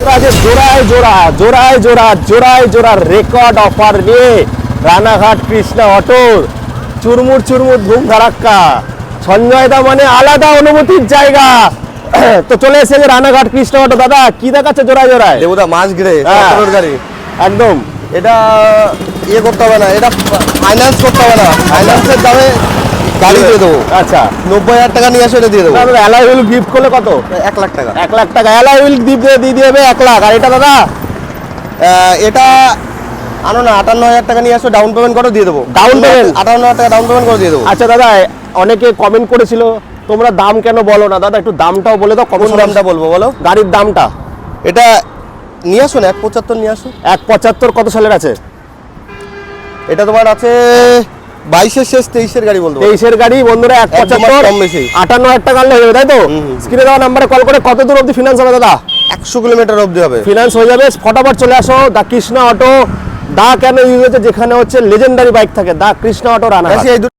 জোড়ায় জোড়া জোড়ায় জোড়া জোড়ায় জোড়া রেকর্ড অফার নিয়ে রানাঘাট কৃষ্ণা অটোর চুরমুর চুরমুর ধুম ধারাক্কা সঞ্জয়দা মানে আলাদা অনুভূতির জায়গা। তো চলে এসেছে রানাঘাট কৃষ্ণা অটো। দাদা কি দেখাচ্ছে জোড়ায় জোড়ায়? দেবুদা মাছ ঘিরে গাড়ি একদম এটা ইয়ে করতে হবে না, এটা ফাইন্যান্স করতে হবে না, ফাইন্যান্সের দামে গাড়ি দিয়ে দেবো। আচ্ছা 90,000 টাকা নিয়ে আসো, এটা দিয়ে দেবো। অ্যালয় হুইল গিফট করলে কত? 1 লাখ টাকা। 1 লাখ টাকা অ্যালয় হুইল দিয়ে দেবে 1 লাখ। আর এটা দাদা এটা আনো না, 58,000 টাকা নিয়ে আসো, ডাউন পেমেন্ট করো, দিয়ে দেবো। ডাউন পেমেন্ট 58,000 টাকা ডাউন পেমেন্ট করে দিয়ে দেবো। আচ্ছা দাদা, অনেকে কমেন্ট করেছিল তোমরা দাম কেন বলো না। দাদা একটু দামটাও বলে দাও, কোন দামটা বলবো বলো? গাড়ির দামটা এটা নিয়ে আসো না, 175 নিয়ে আসো। 175 কত সালের আছে? এটা তোমার আছে 22-এর শেষ 23-এর গাড়ি বলতে পারো। 23-এর গাড়ি বন্ধুরা 175 কম বেশি 58,000 টাকা আনলে হয়ে যাবে, তাই তো? স্ক্রিনে দেওয়া নাম্বারে কল করে কত দূর অবধি ফিনান্স হবে দাদা? 100 কিলোমিটার অবধি হবে ফিনান্স হয়ে যাবে। ফটাফট চলে আসো দা কৃষ্ণা অটো। দা কেন ইউজ হচ্ছে? যেখানে হচ্ছে লেজেন্ডারি বাইক থাকে, দা কৃষ্ণা অটো রানাঘাট।